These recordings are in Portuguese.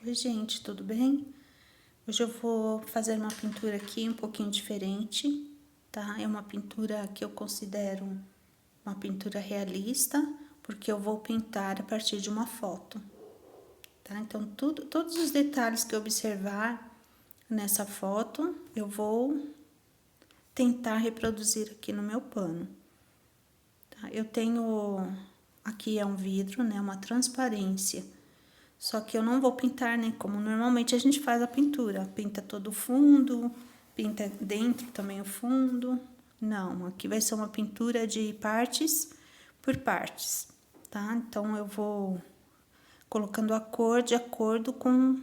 Oi, gente, tudo bem? Hoje eu vou fazer uma pintura aqui um pouquinho diferente, tá? É uma pintura que eu considero uma pintura realista, porque eu vou pintar a partir de uma foto, tá? Então, todos os detalhes que eu observar nessa foto, eu vou tentar reproduzir aqui no meu pano, tá? Eu tenho... Aqui é um vidro, né? Uma transparência. Só que eu não vou pintar, né, como normalmente a gente faz a pintura. Pinta todo o fundo, pinta dentro também o fundo. Não, aqui vai ser uma pintura de partes por partes, tá? Então, eu vou colocando a cor de acordo com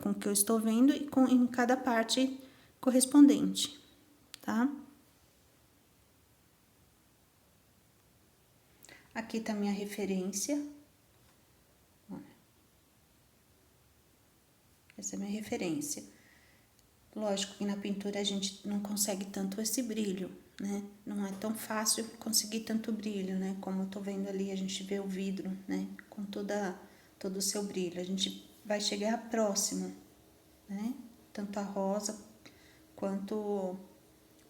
o que eu estou vendo e em cada parte correspondente, tá? Aqui tá minha referência. Essa é a minha referência. Lógico que na pintura a gente não consegue tanto esse brilho, né? Não é tão fácil conseguir tanto brilho, né? Como eu tô vendo ali, a gente vê o vidro, né? Com todo o seu brilho. A gente vai chegar próximo, né? Tanto a rosa quanto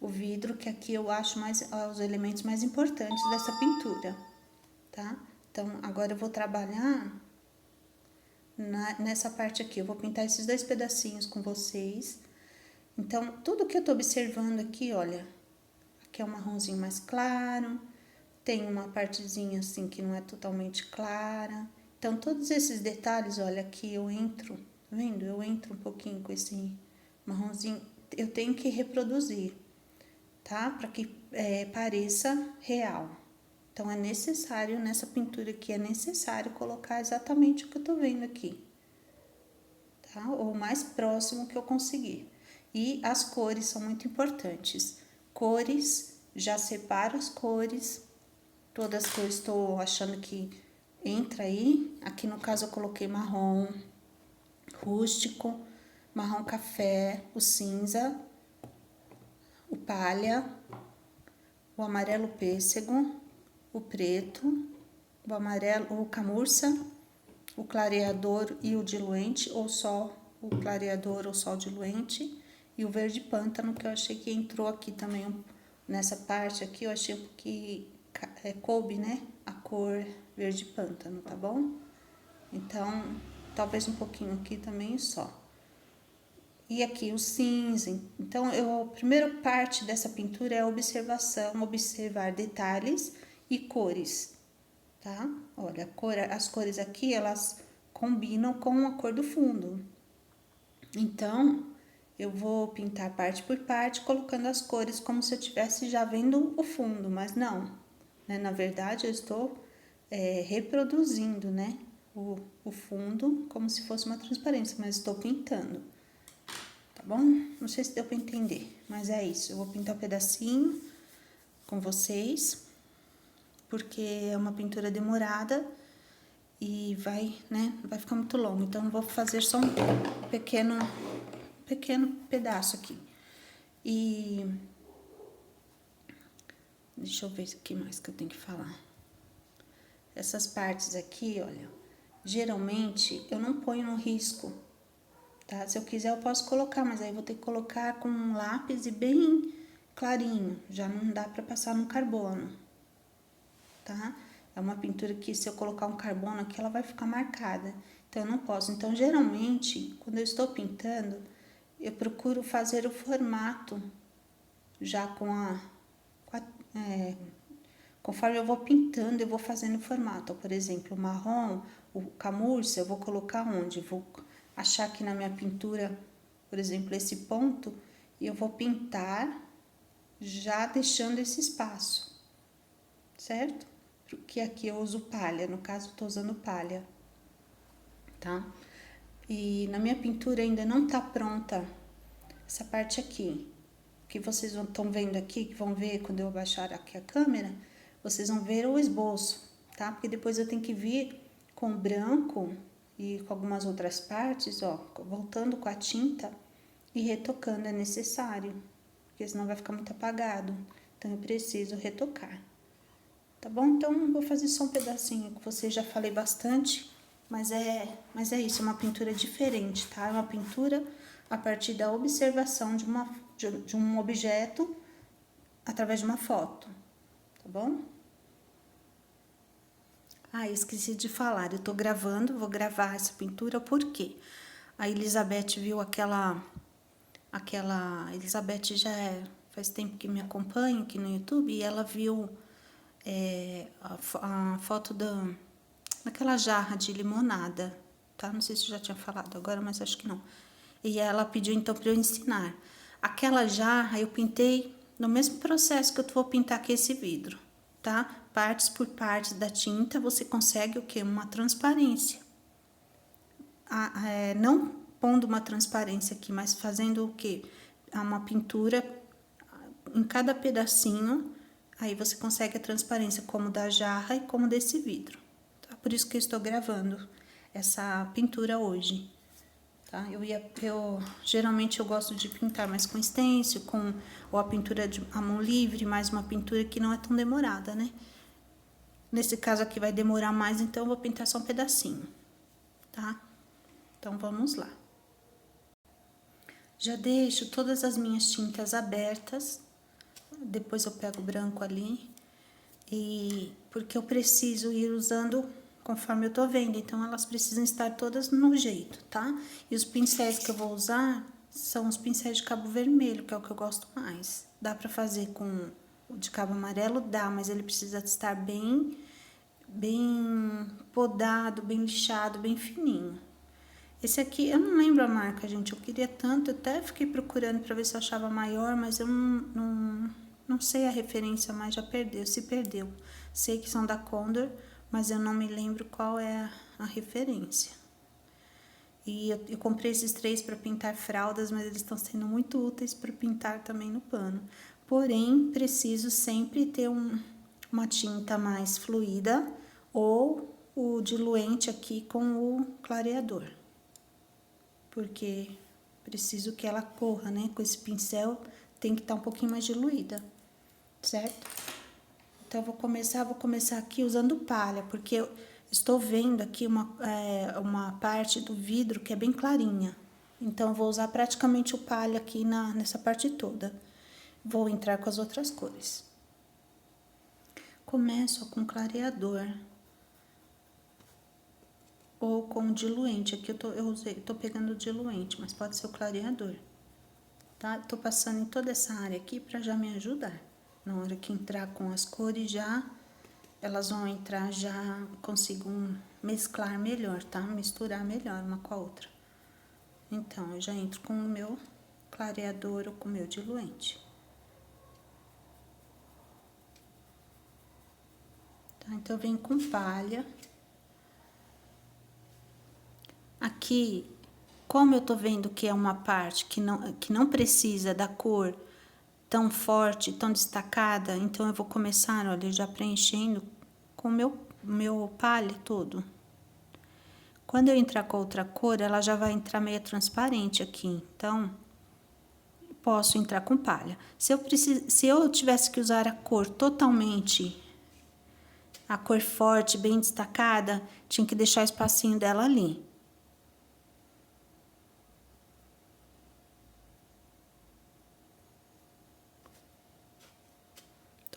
o vidro, que aqui eu acho os elementos mais importantes dessa pintura, tá? Então, agora eu vou trabalhar nessa parte aqui. Eu vou pintar esses dois pedacinhos com vocês. Então, tudo que eu tô observando aqui, olha, aqui é um marronzinho mais claro, tem uma partezinha assim que não é totalmente clara. Então, todos esses detalhes, olha, aqui eu entro, tá vendo? Eu entro um pouquinho com esse marronzinho, eu tenho que reproduzir, tá? Para que pareça real. Então, é necessário, nessa pintura aqui, é necessário colocar exatamente o que eu tô vendo aqui, tá? Ou o mais próximo que eu conseguir. E as cores são muito importantes. Cores, já separo as cores, todas que eu estou achando que entra aí. Aqui no caso eu coloquei marrom rústico, marrom café, o cinza, o palha, o amarelo pêssego, o preto, o amarelo, o camurça, o clareador e o diluente, ou só o clareador ou só o diluente, e o verde pântano, que eu achei que entrou aqui também, nessa parte aqui, eu achei que coube, né, a cor verde pântano, tá bom? Então, talvez um pouquinho aqui também só. E aqui o cinza. Então, a primeira parte dessa pintura é a observação, observar detalhes e cores, tá? Olha, as cores aqui, elas combinam com a cor do fundo. Então, eu vou pintar parte por parte, colocando as cores como se eu estivesse já vendo o fundo, mas não, né? Na verdade, eu estou reproduzindo, né? O fundo como se fosse uma transparência, mas estou pintando, tá bom? Não sei se deu para entender, mas é isso. Eu vou pintar um pedacinho com vocês, porque é uma pintura demorada e vai, né, vai ficar muito longo. Então, eu vou fazer só um pequeno pedaço aqui. E deixa eu ver o que mais que eu tenho que falar. Essas partes aqui, olha, geralmente eu não ponho no risco, tá? Se eu quiser eu posso colocar, mas aí eu vou ter que colocar com um lápis e bem clarinho, já não dá pra passar no carbono, tá? É uma pintura que se eu colocar um carbono aqui, ela vai ficar marcada, então eu não posso. Então, geralmente, quando eu estou pintando, eu procuro fazer o formato já conforme eu vou pintando, eu vou fazendo o formato. Por exemplo, o marrom, o camurça, eu vou colocar onde? Eu vou achar aqui na minha pintura, por exemplo, esse ponto, e eu vou pintar já deixando esse espaço, certo? Porque aqui eu uso palha, no caso eu tô usando palha, tá? E na minha pintura ainda não tá pronta essa parte aqui, que vocês estão vendo aqui, que vão ver quando eu abaixar aqui a câmera, vocês vão ver o esboço, tá? Porque depois eu tenho que vir com branco e com algumas outras partes, ó, voltando com a tinta e retocando, é necessário, porque senão vai ficar muito apagado. Então, eu preciso retocar, tá bom? Então, vou fazer só um pedacinho, que vocês já falei bastante, Mas é isso, é uma pintura diferente, tá? É uma pintura a partir da observação de um objeto através de uma foto, tá bom? Ah, esqueci de falar, eu tô gravando, vou gravar essa pintura, por quê? A Elizabeth viu Elizabeth faz tempo que me acompanha aqui no YouTube, e ela viu a foto daquela jarra de limonada, tá? Não sei se eu já tinha falado agora, mas acho que não. E ela pediu então para eu ensinar. Aquela jarra eu pintei no mesmo processo que eu vou pintar aqui esse vidro, tá? Partes por partes da tinta, você consegue o quê? Uma transparência. Não pondo uma transparência aqui, mas fazendo o quê? Uma pintura em cada pedacinho, aí você consegue a transparência como da jarra e como desse vidro. Tá? Por isso que eu estou gravando essa pintura hoje. Tá? Geralmente eu gosto de pintar mais com stencil, ou a pintura a mão livre, mais uma pintura que não é tão demorada, né? Nesse caso aqui vai demorar mais, então eu vou pintar só um pedacinho, tá? Então vamos lá. Já deixo todas as minhas tintas abertas, depois eu pego o branco ali, porque eu preciso ir usando conforme eu tô vendo, então elas precisam estar todas no jeito, tá? E os pincéis que eu vou usar são os pincéis de cabo vermelho, que é o que eu gosto mais. Dá pra fazer com o de cabo amarelo? Dá, mas ele precisa estar bem podado, bem lixado, bem fininho. Esse aqui, eu não lembro a marca, gente, eu queria tanto, eu até fiquei procurando pra ver se eu achava maior, mas eu não sei a referência mais, se perdeu. Sei que são da Condor, mas eu não me lembro qual é a referência. E eu comprei esses 3 para pintar fraldas, mas eles estão sendo muito úteis para pintar também no pano. Porém, preciso sempre ter uma tinta mais fluida ou o diluente aqui com o clareador. Porque preciso que ela corra, né? Com esse pincel tem que estar um pouquinho mais diluída, certo? Então, eu vou começar aqui usando palha, porque eu estou vendo aqui uma parte do vidro que é bem clarinha. Então, eu vou usar praticamente o palha aqui nessa parte toda. Vou entrar com as outras cores. Começo com clareador. Ou com diluente. Aqui eu tô pegando o diluente, mas pode ser o clareador. Tá? Tô passando em toda essa área aqui para já me ajudar. Na hora que entrar com as cores elas vão entrar, já consigo mesclar melhor, tá? Misturar melhor uma com a outra. Então, eu já entro com o meu clareador ou com o meu diluente. Tá? Então, eu venho com palha. Aqui, como eu tô vendo que é uma parte que não precisa da cor tão forte, tão destacada, então eu vou começar, olha, já preenchendo com o meu palha todo. Quando eu entrar com outra cor, ela já vai entrar meio transparente aqui, então posso entrar com palha. Se eu tivesse que usar a cor totalmente, a cor forte, bem destacada, tinha que deixar o espacinho dela ali.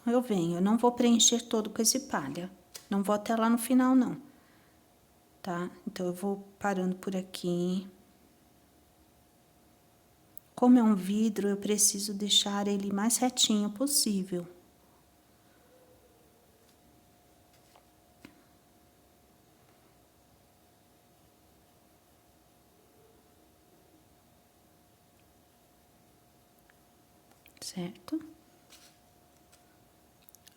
Eu não vou preencher todo com esse palha. Não vou até lá no final, não. Tá? Então, eu vou parando por aqui. Como é um vidro, eu preciso deixar ele mais retinho possível. Certo?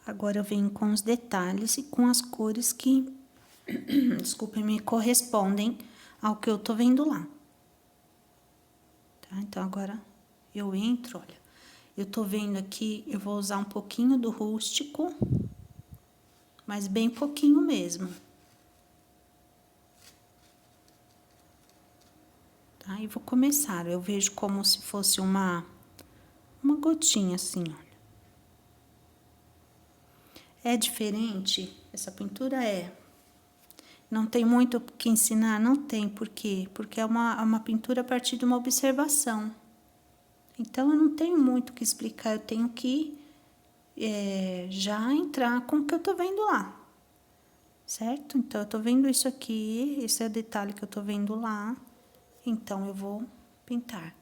Agora, eu venho com os detalhes e com as cores que, desculpem, me correspondem ao que eu tô vendo lá. Tá? Então, agora, eu entro, olha, eu tô vendo aqui, eu vou usar um pouquinho do rústico, mas bem pouquinho mesmo. Tá? E vou começar, eu vejo como se fosse uma gotinha assim, olha. É diferente, essa pintura Não tem muito o que ensinar? Não tem, por quê? Porque é uma pintura a partir de uma observação. Então, eu não tenho muito o que explicar, eu tenho que já entrar com o que eu tô vendo lá, certo? Então, eu tô vendo isso aqui, esse é o detalhe que eu tô vendo lá, então eu vou pintar.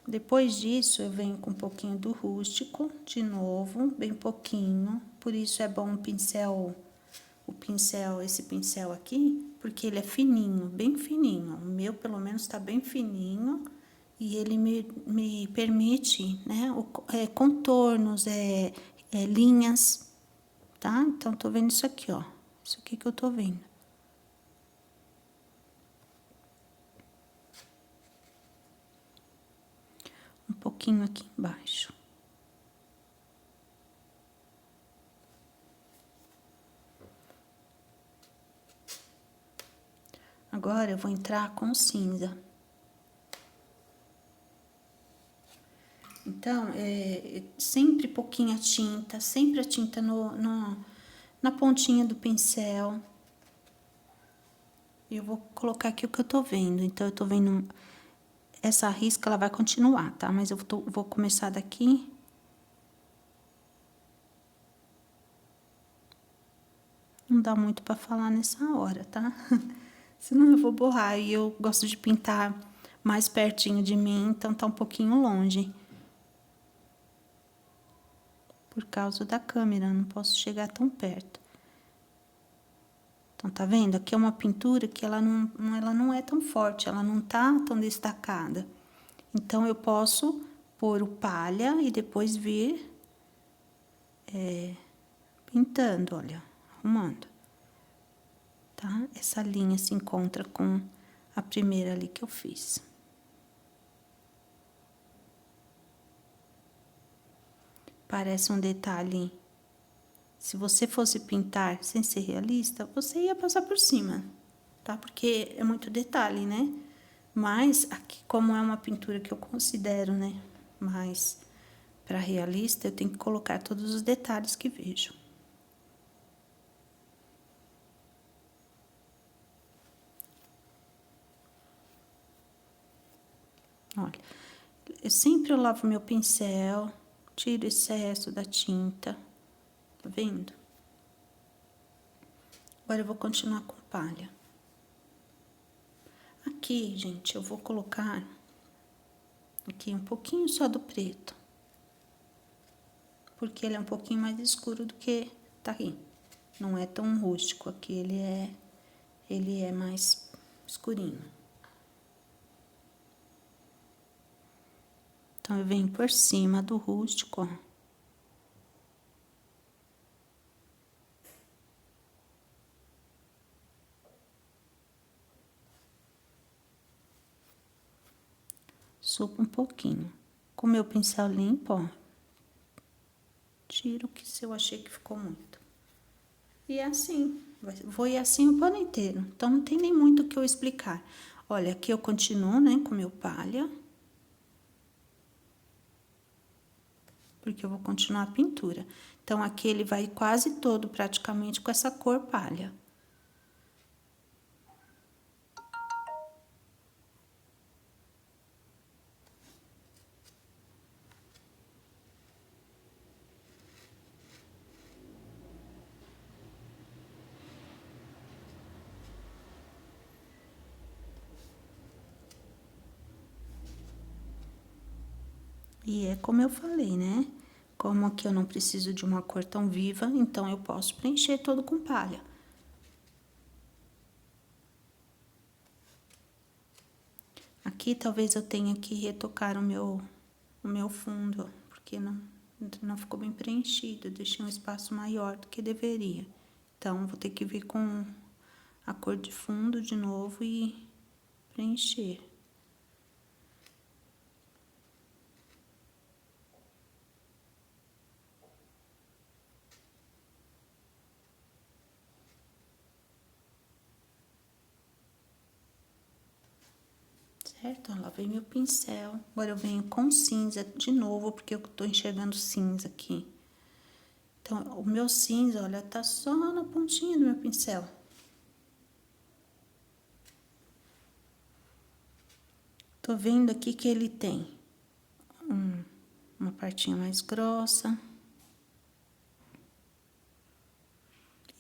Depois disso, eu venho com um pouquinho do rústico, de novo, bem pouquinho, por isso é bom esse pincel aqui, porque ele é fininho, bem fininho. O meu, pelo menos, tá bem fininho e ele me permite, né, contornos, linhas, tá? Então, tô vendo isso aqui, ó. Isso aqui que eu tô vendo. Um pouquinho aqui embaixo. Agora, eu vou entrar com cinza. Então, sempre pouquinha tinta, sempre a tinta na pontinha do pincel. E eu vou colocar aqui o que eu tô vendo. Então, eu tô vendo essa risca, ela vai continuar, tá? Mas eu vou começar daqui. Não dá muito pra falar nessa hora, tá? Senão eu vou borrar. E eu gosto de pintar mais pertinho de mim, então tá um pouquinho longe. Por causa da câmera, não posso chegar tão perto. Então, tá vendo? Aqui é uma pintura que ela não é tão forte, ela não tá tão destacada. Então, eu posso pôr o palha e depois vir pintando, olha, arrumando. Tá? Essa linha se encontra com a primeira ali que eu fiz. Parece um detalhe. Se você fosse pintar sem ser realista, você ia passar por cima, tá? Porque é muito detalhe, né? Mas aqui, como é uma pintura que eu considero, né, mais para realista, eu tenho que colocar todos os detalhes que vejo. Olha, eu lavo meu pincel, tiro o excesso da tinta, tá vendo? Agora eu vou continuar com palha. Aqui, gente, eu vou colocar aqui um pouquinho só do preto. Porque ele é um pouquinho mais escuro do que tá aqui. Não é tão rústico, aqui ele é mais escurinho. Então, eu venho por cima do rústico, ó. Subo um pouquinho. Com o meu pincel limpo, ó. Tiro que se eu achei que ficou muito. E é assim, vou ir assim o pano inteiro. Então, não tem nem muito o que eu explicar. Olha, aqui eu continuo, né, com o meu palha. Porque eu vou continuar a pintura. Então, aqui ele vai quase todo, praticamente, com essa cor palha. E é como eu falei, né? Como aqui eu não preciso de uma cor tão viva, então eu posso preencher todo com palha. Aqui talvez eu tenha que retocar o meu fundo, porque não ficou bem preenchido, eu deixei um espaço maior do que deveria. Então, vou ter que vir com a cor de fundo de novo e preencher. Certo? Ó, lavei meu pincel. Agora eu venho com cinza de novo, porque eu tô enxergando cinza aqui. Então, o meu cinza, olha, tá só na pontinha do meu pincel. Tô vendo aqui que ele tem uma partinha mais grossa.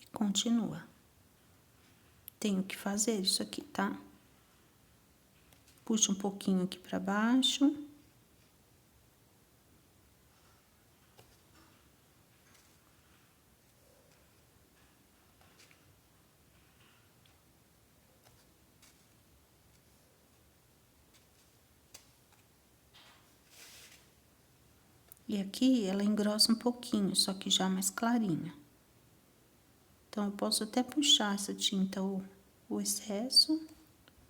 E continua. Tenho que fazer isso aqui, tá? Puxa um pouquinho aqui pra baixo. E aqui ela engrossa um pouquinho, só que já mais clarinha. Então, eu posso até puxar essa tinta, o excesso,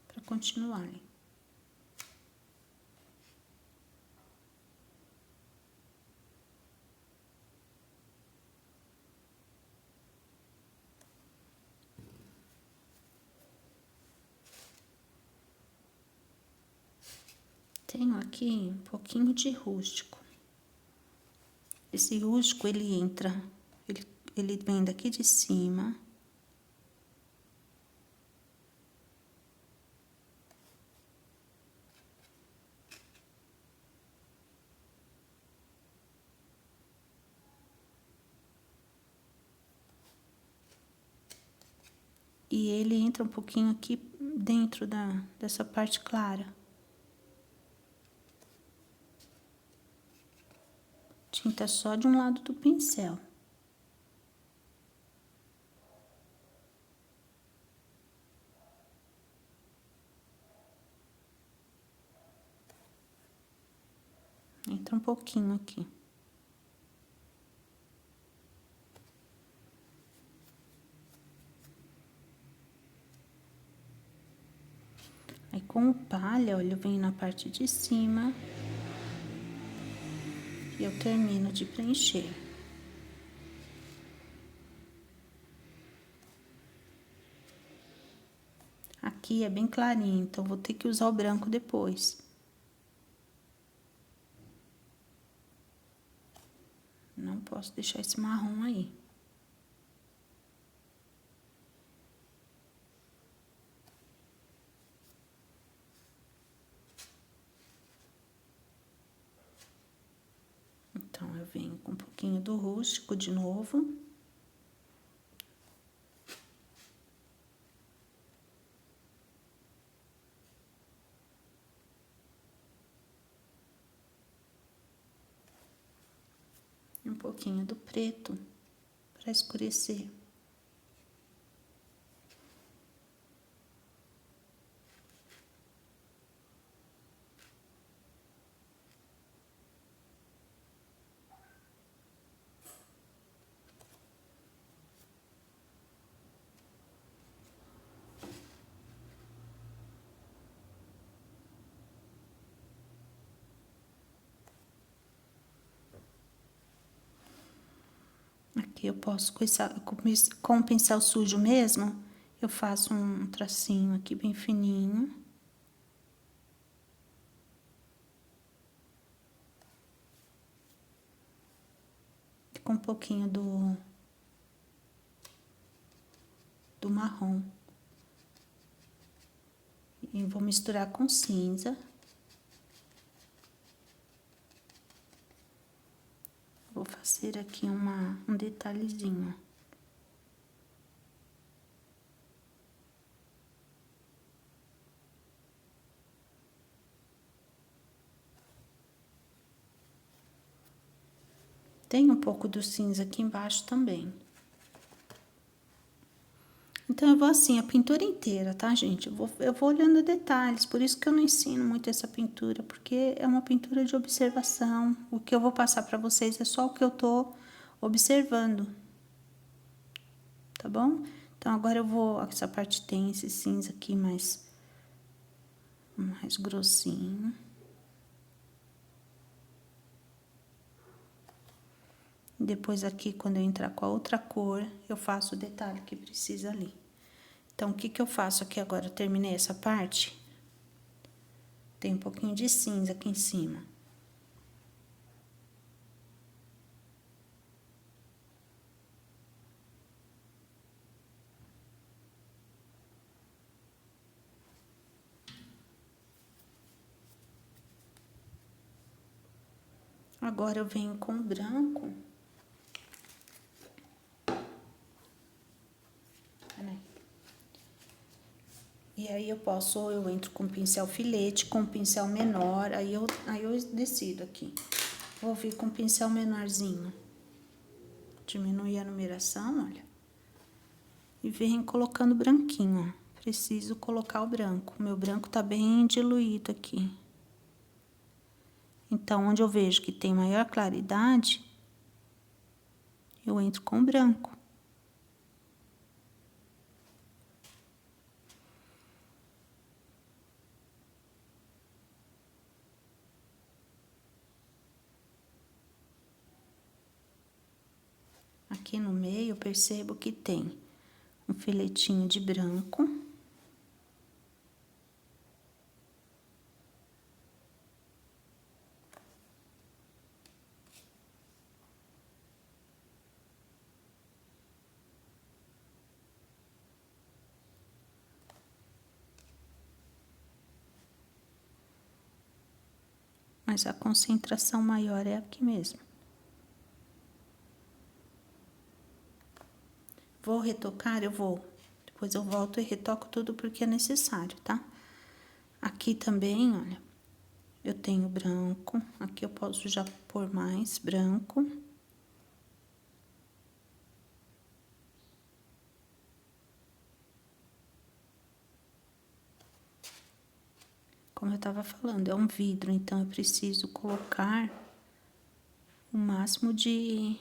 pra continuar. Tenho aqui um pouquinho de rústico. Esse rústico, ele entra, ele vem daqui de cima. E ele entra um pouquinho aqui dentro dessa parte clara. Tinta só de um lado do pincel. Entra um pouquinho aqui. Aí, com o palha, olha, eu venho na parte de cima. E eu termino de preencher. Aqui é bem clarinho, então vou ter que usar o branco depois. Não posso deixar esse marrom aí. Então, eu venho com um pouquinho do rústico de novo. E um pouquinho do preto para escurecer. Aqui eu posso, com o pincel sujo mesmo, eu faço um tracinho aqui bem fininho. Com um pouquinho do marrom. E vou misturar com cinza. Vou fazer aqui um detalhezinho. Tem um pouco do cinza aqui embaixo também. Então, eu vou assim, a pintura inteira, tá, gente? Eu vou olhando detalhes, por isso que eu não ensino muito essa pintura, porque é uma pintura de observação. O que eu vou passar pra vocês é só o que eu tô observando, tá bom? Então, agora eu vou, essa parte tem esse cinza aqui mais grossinho. Depois aqui, quando eu entrar com a outra cor, eu faço o detalhe que precisa ali. Então, o que que eu faço aqui agora? Eu terminei essa parte. Tem um pouquinho de cinza aqui em cima. Agora eu venho com o branco. Peraí. E aí eu posso, ou eu entro com pincel filete, com pincel menor, aí eu decido aqui. Vou vir com pincel menorzinho. Diminuir a numeração, olha. E venho colocando branquinho, ó. Preciso colocar o branco. Meu branco tá bem diluído aqui. Então, onde eu vejo que tem maior claridade, eu entro com branco. Aqui no meio, eu percebo que tem um filetinho de branco. Mas a concentração maior é aqui mesmo. Vou retocar? Eu vou. Depois eu volto e retoco tudo porque é necessário, tá? Aqui também, olha, eu tenho branco. Aqui eu posso já pôr mais branco. Como eu tava falando, é um vidro, então eu preciso colocar o máximo de...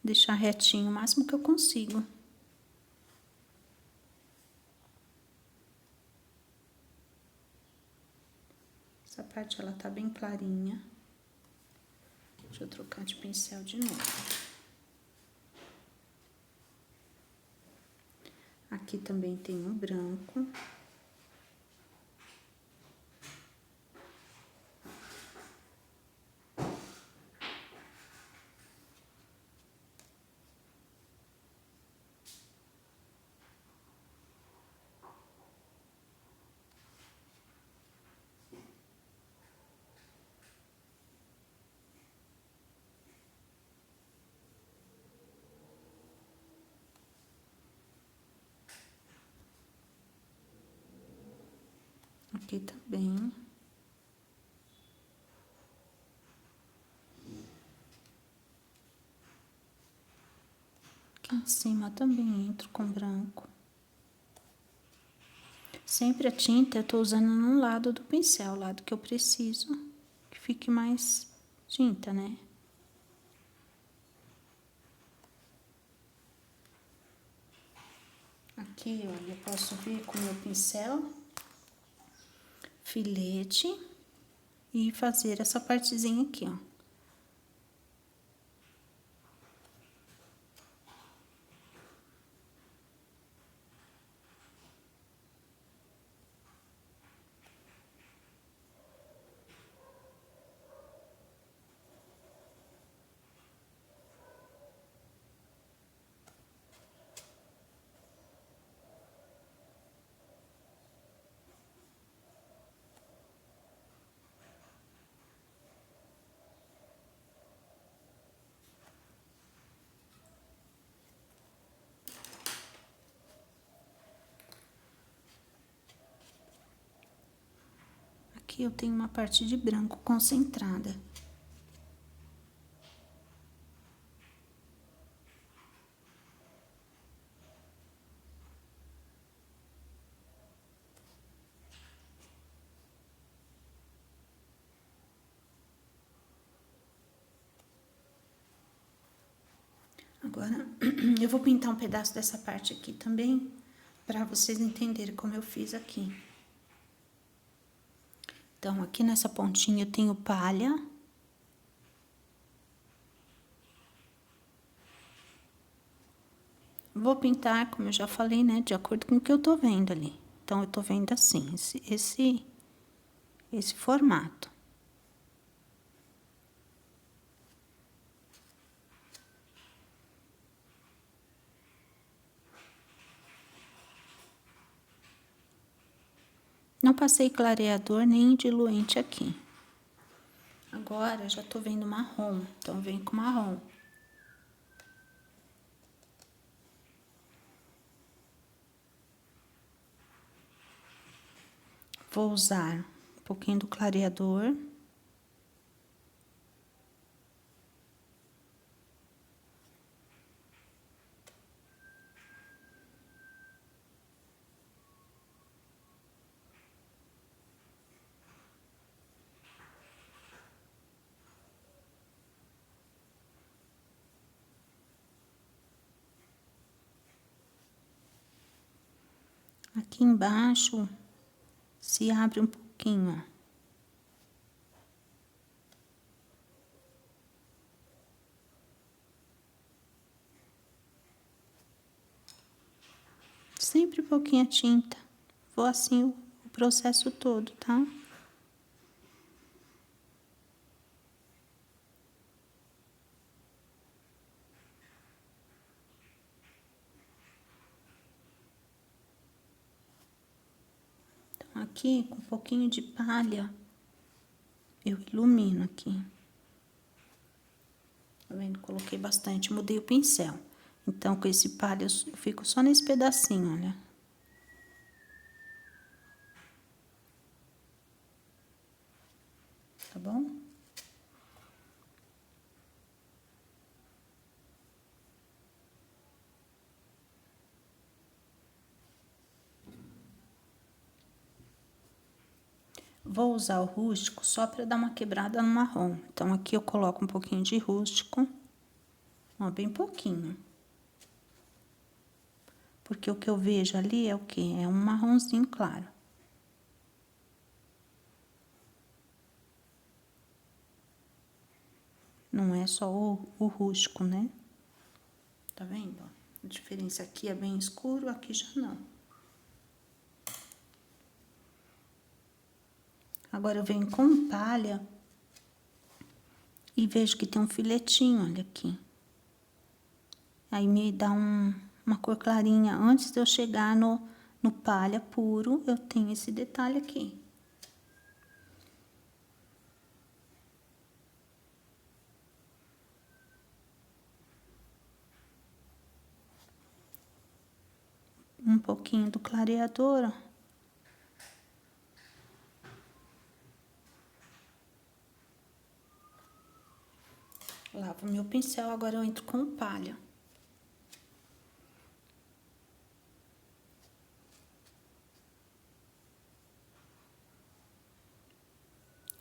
deixar retinho o máximo que eu consigo. Essa parte, ela tá bem clarinha. Deixa eu trocar de pincel de novo. Aqui também tem um branco. Aqui também. Aqui em cima também entro com branco. Sempre a tinta eu tô usando num lado do pincel, o lado que eu preciso que fique mais tinta, né? Aqui, olha, eu posso vir com o meu pincel, filete e fazer essa partezinha aqui, ó. Aqui eu tenho uma parte de branco concentrada. Agora, eu vou pintar um pedaço dessa parte aqui também, para vocês entenderem como eu fiz aqui. Então, aqui nessa pontinha eu tenho palha. Vou pintar, como eu já falei, né, de acordo com o que eu tô vendo ali. Então, eu tô vendo assim, esse formato. Não passei clareador nem diluente aqui. Agora, já tô vendo marrom, então vem com marrom. Vou usar um pouquinho do clareador. Aqui embaixo se abre um pouquinho, ó. Sempre pouquinha tinta. Vou assim o processo todo, tá? Então, aqui, com um pouquinho de palha, eu ilumino aqui. Tá vendo? Coloquei bastante, mudei o pincel. Então, com esse palha, eu fico só nesse pedacinho, olha. Tá bom? Vou usar o rústico só para dar uma quebrada no marrom. Então, aqui eu coloco um pouquinho de rústico. Ó, bem pouquinho. Porque o que eu vejo ali é o quê? É um marronzinho claro. Não é só o rústico, né? Tá vendo? A diferença aqui é bem escuro, aqui já não. Agora, eu venho com palha e vejo que tem um filetinho, olha aqui. Aí, me dá uma cor clarinha. Antes de eu chegar no palha puro, eu tenho esse detalhe aqui. Um pouquinho do clareador, ó. Lavo meu pincel, agora eu entro com palha.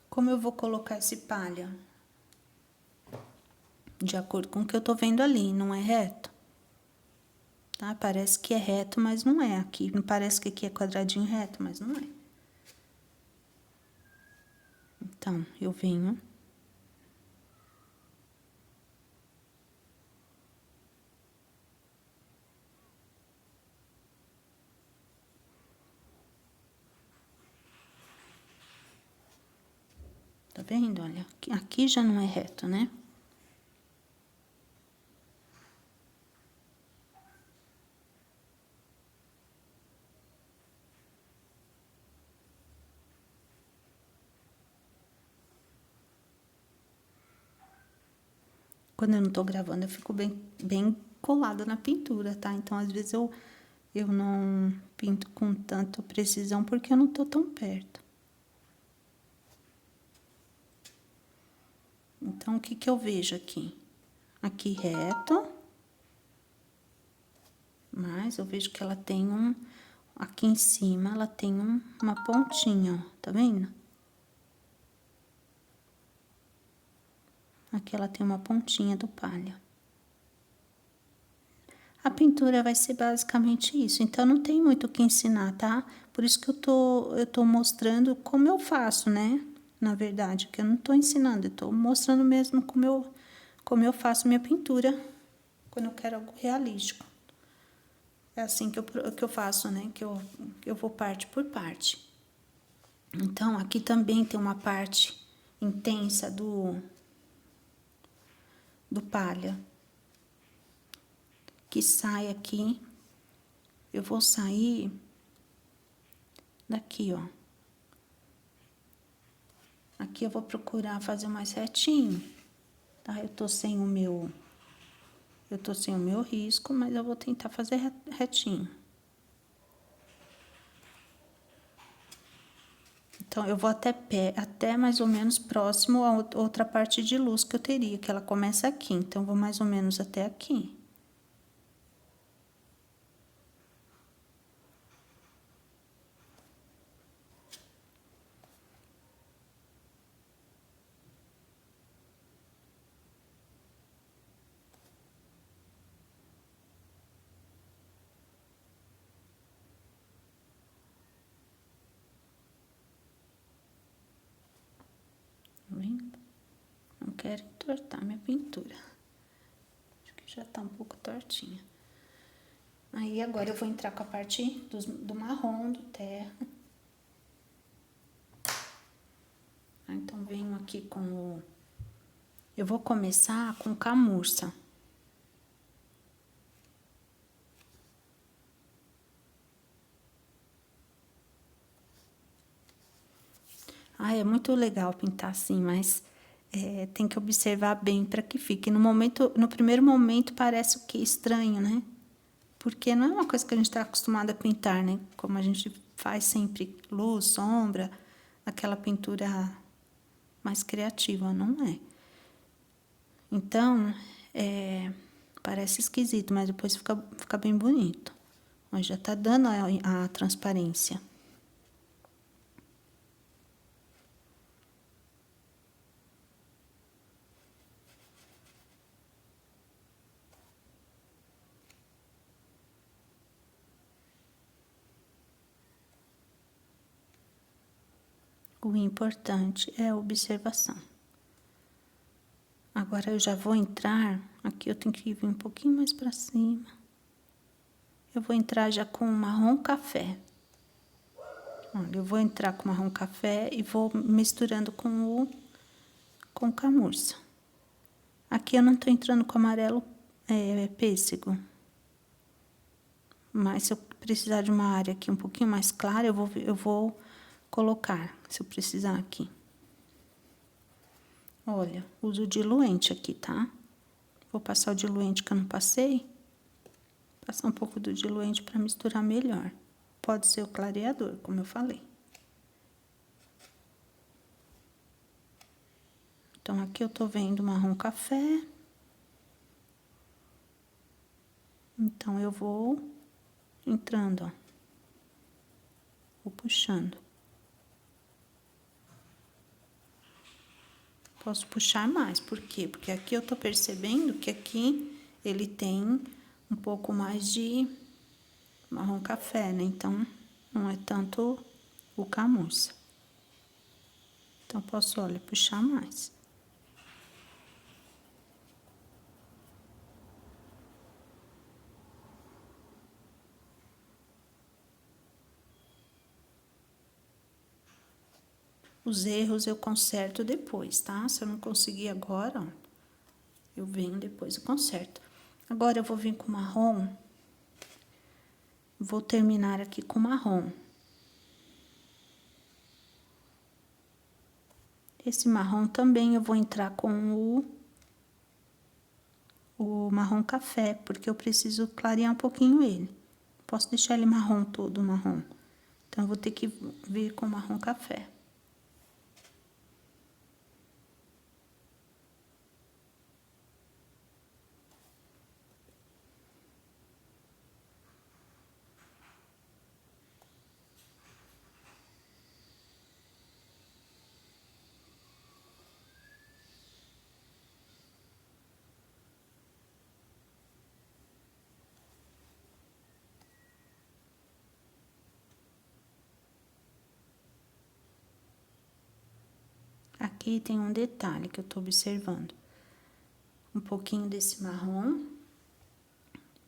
Como eu vou colocar esse palha? De acordo com o que eu tô vendo ali, não é reto? Tá? Parece que é reto, mas não é. Aqui, não parece que aqui é quadradinho reto, mas não é. Então, eu venho... Tá vendo? Olha, aqui já não é reto, né? Quando eu não tô gravando, eu fico bem colada na pintura, tá? Então, às vezes, eu não pinto com tanta precisão, porque eu não tô tão perto. Então, o que que eu vejo aqui? Aqui reto. Mas eu vejo que ela tem aqui em cima, ela tem uma pontinha, ó. Tá vendo? Aqui ela tem uma pontinha do palha. A pintura vai ser basicamente isso. Então, não tem muito o que ensinar, tá? Por isso que eu tô mostrando como eu faço, né? Na verdade, que eu não tô ensinando, eu tô mostrando mesmo como eu faço minha pintura quando eu quero algo realístico. É assim que eu faço, né? Que eu vou parte por parte. Então, aqui também tem uma parte intensa do palha. Que sai aqui. Eu vou sair daqui, ó. Aqui eu vou procurar fazer mais retinho, tá? Eu tô sem o meu risco, mas eu vou tentar fazer retinho. Então, eu vou até mais ou menos próximo a outra parte de luz que eu teria, que ela começa aqui. Então, eu vou mais ou menos até aqui. Tá vendo? Não quero entortar minha pintura. Acho que já tá um pouco tortinha. Aí, agora eu vou entrar com a parte do marrom, do terra. Então, venho aqui com o... Eu vou começar com camurça. É muito legal pintar assim, mas tem que observar bem para que fique. No primeiro momento parece o quê? Estranho, né? Porque não é uma coisa que a gente está acostumado a pintar, né? Como a gente faz sempre luz, sombra, aquela pintura mais criativa, não é? Então, parece esquisito, mas depois fica bem bonito. Ó, já tá dando a transparência. O importante é a observação. Agora eu já vou entrar, aqui eu tenho que vir um pouquinho mais para cima. Eu vou entrar já com marrom café. Olha, eu vou entrar com marrom café e vou misturando com camurça. Aqui eu não tô entrando com amarelo pêssego. Mas se eu precisar de uma área aqui um pouquinho mais clara, eu vou colocar, se eu precisar aqui. Olha, uso diluente aqui, tá? Vou passar o diluente que eu não passei. Passar um pouco do diluente para misturar melhor. Pode ser o clareador, como eu falei. Então, aqui eu tô vendo marrom café. Então, eu vou entrando, ó. Vou puxando. Posso puxar mais, por quê? Porque aqui eu tô percebendo que aqui ele tem um pouco mais de marrom café, né? Então, não é tanto o camurça. Então, posso, olha, puxar mais. Os erros eu conserto depois, tá? Se eu não conseguir agora, ó, eu venho depois e conserto. Agora, eu vou vir com marrom. Vou terminar aqui com marrom. Esse marrom também eu vou entrar com o marrom café, porque eu preciso clarear um pouquinho ele. Posso deixar ele marrom todo, marrom. Então, eu vou ter que vir com marrom café. Aqui tem um detalhe que eu tô observando. Um pouquinho desse marrom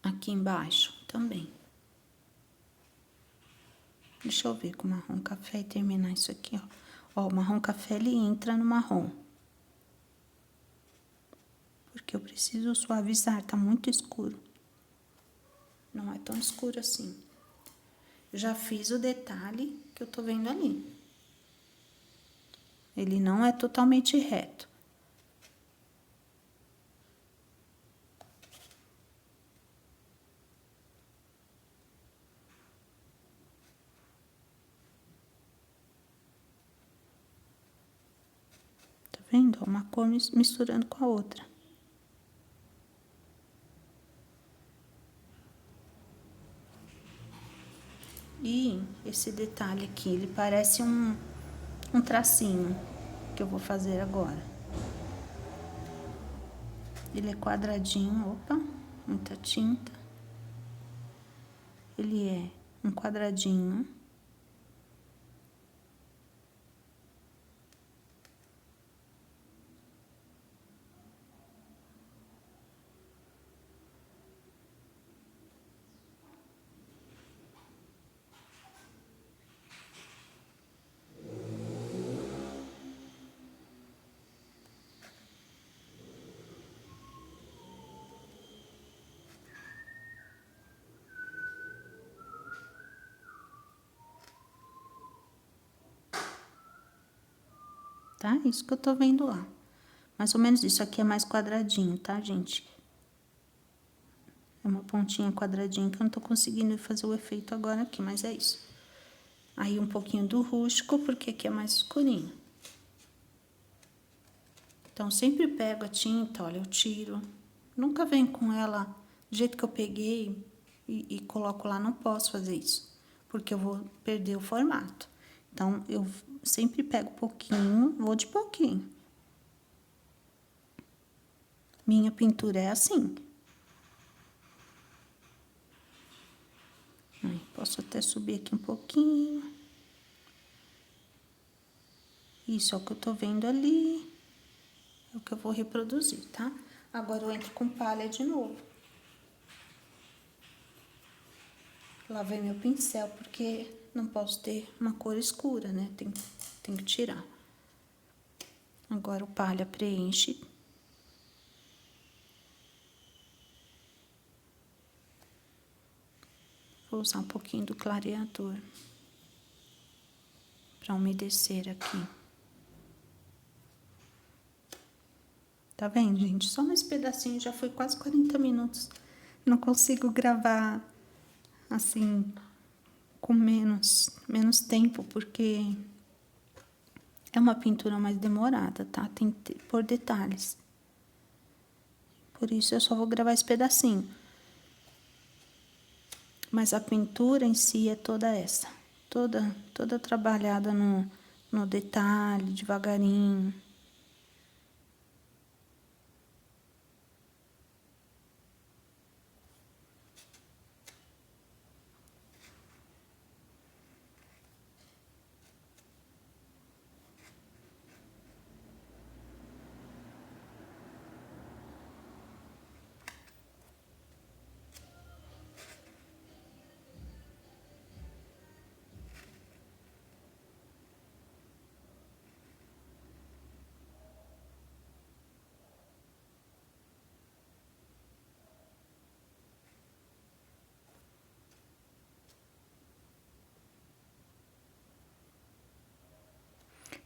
aqui embaixo também. Deixa eu ver com o marrom café e terminar isso aqui, ó. Ó, o marrom café, ele entra no marrom. Porque eu preciso suavizar, tá muito escuro. Não é tão escuro assim. Eu já fiz o detalhe que eu tô vendo ali. Ele não é totalmente reto. Tá vendo? Uma cor misturando com a outra. E esse detalhe aqui, ele parece um tracinho que eu vou fazer agora. Ele é quadradinho, opa, muita tinta. Ele é um quadradinho. Tá? Isso que eu tô vendo lá. Mais ou menos isso aqui é mais quadradinho, tá, gente? É uma pontinha quadradinha que eu não tô conseguindo fazer o efeito agora aqui, mas é isso. Aí um pouquinho do rústico, porque aqui é mais escurinho. Então, sempre pego a tinta, olha, eu tiro. Nunca venho com ela do jeito que eu peguei e coloco lá, não posso fazer isso. Porque eu vou perder o formato. Então, eu sempre pego pouquinho, vou de pouquinho. Minha pintura é assim. Posso até subir aqui um pouquinho. Isso é o que eu tô vendo ali. É o que eu vou reproduzir, tá? Agora eu entro com palha de novo. Lavei meu pincel, porque não posso ter uma cor escura, né? Tem que tirar. Agora o palha preenche. Vou usar um pouquinho do clareador para umedecer aqui. Tá vendo, gente? Só nesse pedacinho já foi quase 40 minutos. Não consigo gravar assim com menos tempo, porque é uma pintura mais demorada, tá? Tem que pôr detalhes. Por isso eu só vou gravar esse pedacinho. Mas a pintura em si é toda essa. Toda trabalhada no detalhe, devagarinho.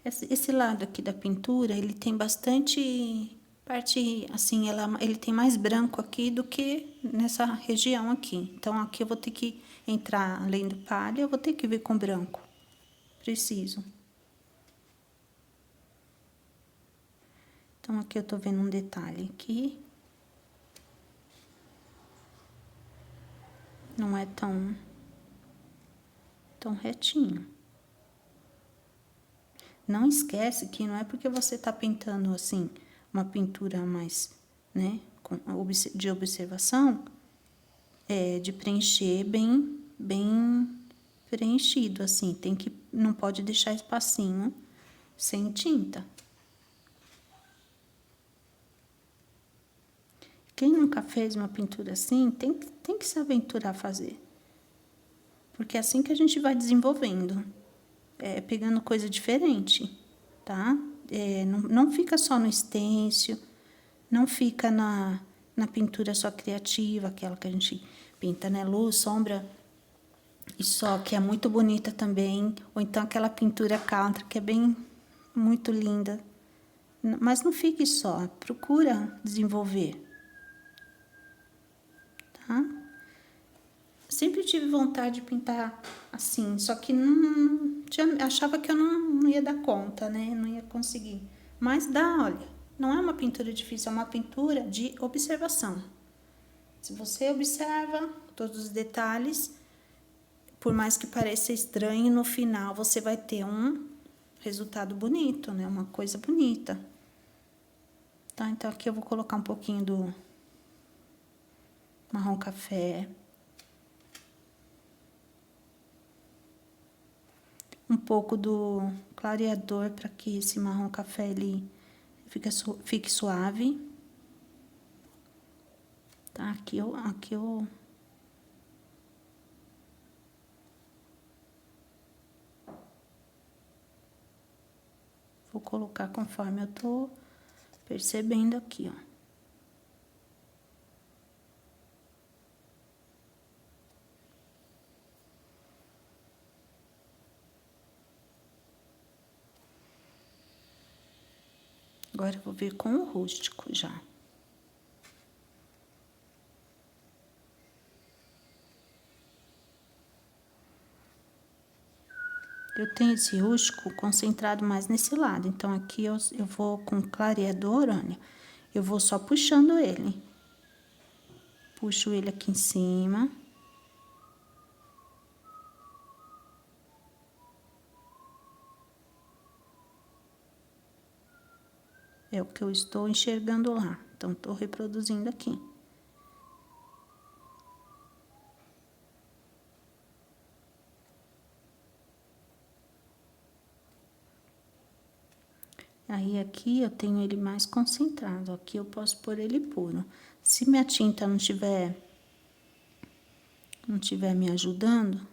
Esse lado aqui da pintura, ele tem bastante parte, assim, ele tem mais branco aqui do que nessa região aqui. Então, aqui eu vou ter que entrar, além do palha, eu vou ter que vir com branco. Preciso. Então, aqui eu tô vendo um detalhe aqui. Não é tão retinho. Não esquece que não é porque você tá pintando, assim, uma pintura mais, né, de observação, de preencher bem preenchido, assim. Não pode deixar espacinho sem tinta. Quem nunca fez uma pintura assim, tem que se aventurar a fazer. Porque é assim que a gente vai desenvolvendo. Pegando coisa diferente, tá? Não fica só no stencil, não fica na pintura só criativa, aquela que a gente pinta, né? Luz, sombra e só, que é muito bonita também. Ou então aquela pintura counter, que é bem muito linda. Mas não fique só, procura desenvolver, tá? Sempre tive vontade de pintar assim, só que achava que eu não ia dar conta, né? Não ia conseguir. Mas dá, olha, não é uma pintura difícil, é uma pintura de observação. Se você observa todos os detalhes, por mais que pareça estranho, no final você vai ter um resultado bonito, né? Uma coisa bonita. Tá, então aqui eu vou colocar um pouquinho do marrom café. Um pouco do clareador para que esse marrom café ele fique suave. Tá, aqui eu vou colocar conforme eu tô percebendo aqui, ó. Agora eu vou vir com o rústico já. Eu tenho esse rústico concentrado mais nesse lado, então aqui eu vou com clareador, olha, eu vou só puxando ele. Puxo ele aqui em cima. É o que eu estou enxergando lá, então estou reproduzindo aqui. Aí, aqui eu tenho ele mais concentrado, aqui eu posso pôr ele puro. Se minha tinta não tiver me ajudando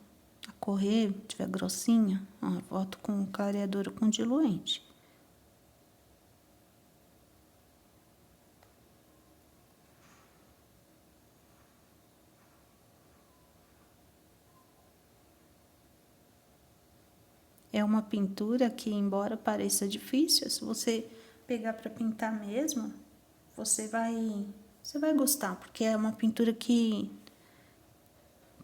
a correr, tiver grossinha, ó, eu volto com clareador ou com diluente. É uma pintura que, embora pareça difícil, se você pegar para pintar mesmo, você vai gostar, porque é uma pintura que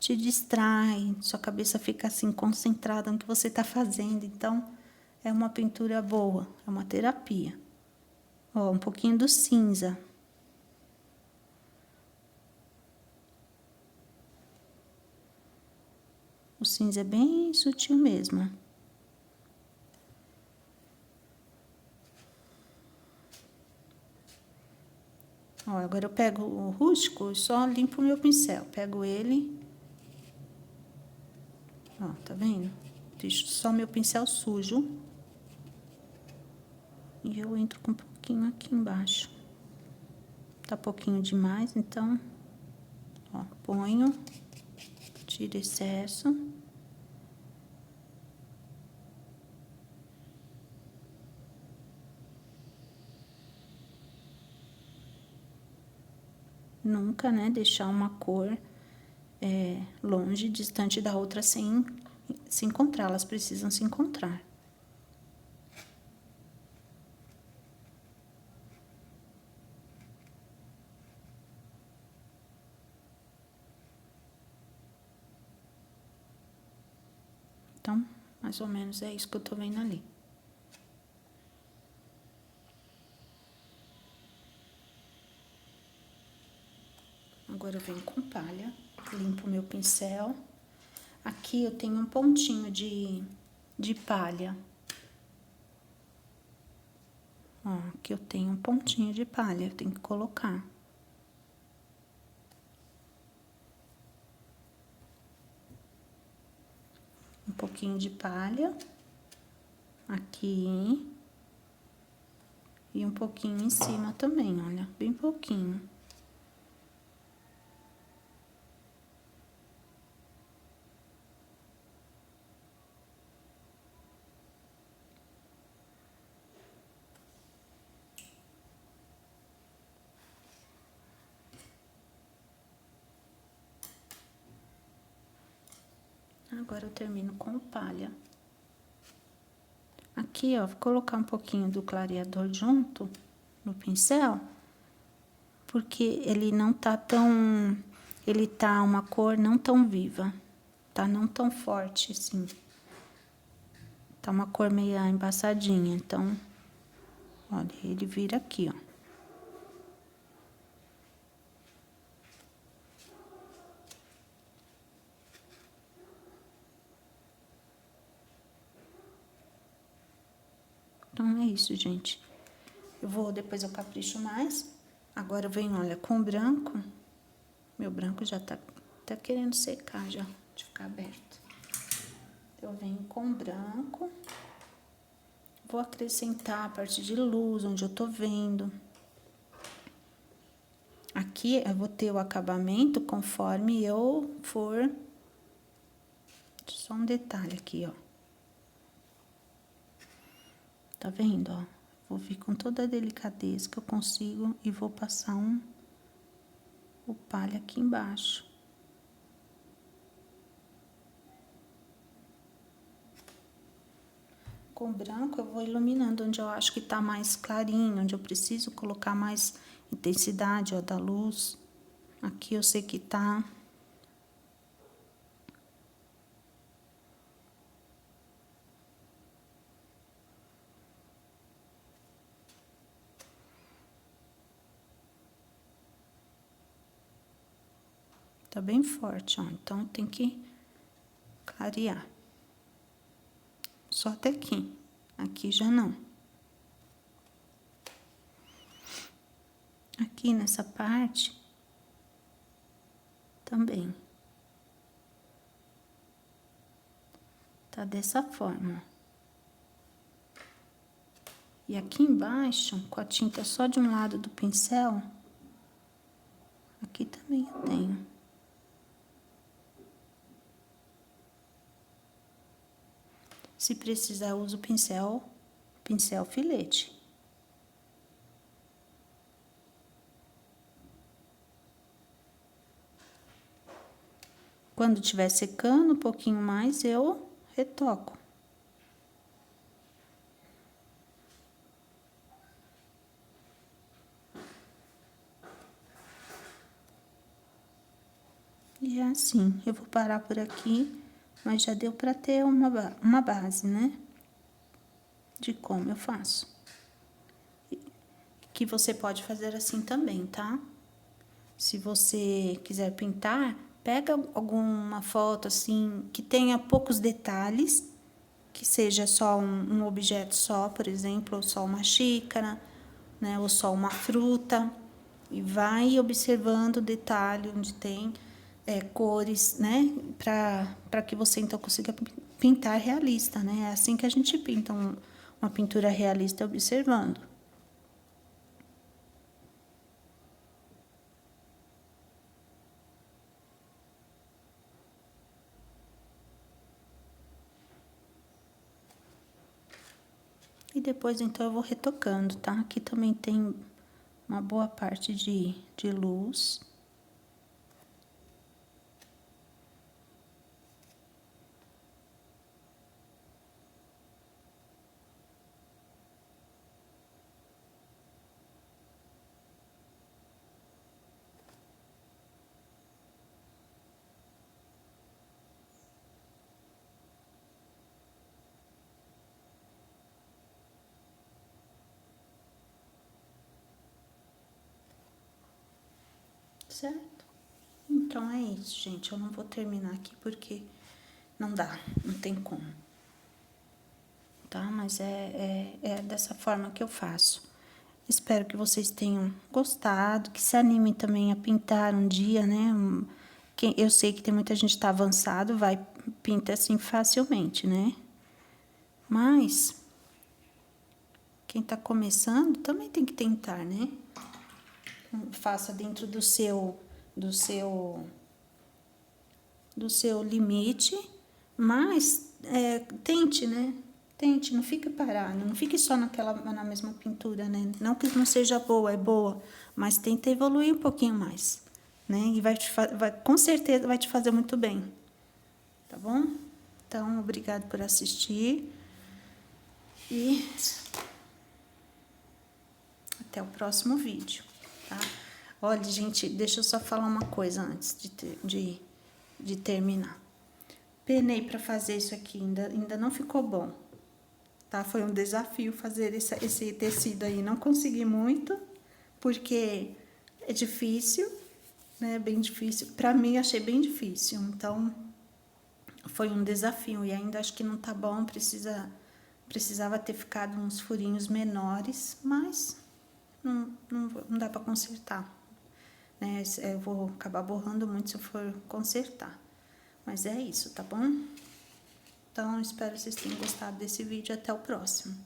te distrai, sua cabeça fica assim concentrada no que você está fazendo. Então, é uma pintura boa, é uma terapia. Ó, um pouquinho do cinza. O cinza é bem sutil mesmo. Ó, agora eu pego o rústico e só limpo o meu pincel. Pego ele. Ó, tá vendo? Deixo só meu pincel sujo. E eu entro com um pouquinho aqui embaixo. Tá pouquinho demais, então, ó, ponho, tiro excesso. Nunca, né, deixar uma cor longe, distante da outra sem se encontrar, elas precisam se encontrar. Então, mais ou menos é isso que eu tô vendo ali. Agora eu venho com palha, limpo o meu pincel. Aqui eu tenho um pontinho de palha. Ó, aqui eu tenho um pontinho de palha, eu tenho que colocar. Um pouquinho de palha. Aqui. E um pouquinho em cima também, olha, bem pouquinho. Agora eu termino com palha. Aqui aqui, ó, vou colocar um pouquinho do clareador junto no pincel, porque ele não tá tão... Ele tá uma cor não tão viva, tá? Não tão forte, assim. Tá uma cor meio embaçadinha, então... Olha, ele vira aqui, ó. Então, é isso, gente. Depois eu capricho mais. Agora eu venho, olha, com branco. Meu branco já tá querendo secar já, de ficar aberto. Eu venho com branco. Vou acrescentar a parte de luz, onde eu tô vendo. Aqui eu vou ter o acabamento conforme eu for... Só um detalhe aqui, ó. Tá vendo, ó? Vou vir com toda a delicadeza que eu consigo e vou passar o palha aqui embaixo. Com branco eu vou iluminando onde eu acho que tá mais clarinho, onde eu preciso colocar mais intensidade, ó, da luz. Aqui eu sei que tá. Tá bem forte, ó, então tem que clarear. Só até aqui. Aqui já não. Aqui nessa parte também. Tá dessa forma. E aqui embaixo, com a tinta só de um lado do pincel, aqui também eu tenho. Se precisar, eu uso pincel filete. Quando estiver secando um pouquinho mais, eu retoco. E é assim, eu vou parar por aqui, mas já deu pra ter uma base, né? De como eu faço. Que você pode fazer assim também, tá? Se você quiser pintar, pega alguma foto assim, que tenha poucos detalhes, que seja só um objeto só, por exemplo, ou só uma xícara, né? Ou só uma fruta. E vai observando o detalhe onde tem cores, né? Para que você então consiga pintar realista, né? É assim que a gente pinta uma pintura realista observando. E depois então eu vou retocando, tá? Aqui também tem uma boa parte de luz. Certo? Então é isso, gente. Eu não vou terminar aqui porque não dá, não tem como. Tá? Mas é dessa forma que eu faço. Espero que vocês tenham gostado, que se animem também a pintar um dia, né? Eu sei que tem muita gente que tá avançado, pinta assim facilmente, né? Mas quem tá começando também tem que tentar, né? Faça dentro do seu limite, mas tente, né? Tente, não fique parado, não fique só na mesma pintura, né? Não que não seja boa, é boa, mas tenta evoluir um pouquinho mais, né? E com certeza vai te fazer muito bem, tá bom? Então, obrigado por assistir. E até o próximo vídeo, tá? Olha, gente, deixa eu só falar uma coisa antes de terminar. Penei pra fazer isso aqui, ainda não ficou bom, tá? Foi um desafio fazer esse tecido aí, não consegui muito, porque é difícil, né? Bem difícil. Pra mim, achei bem difícil, então foi um desafio e ainda acho que não tá bom, precisava ter ficado uns furinhos menores, mas não dá pra consertar, né? Eu vou acabar borrando muito se eu for consertar. Mas é isso, tá bom? Então, espero que vocês tenham gostado desse vídeo. Até o próximo.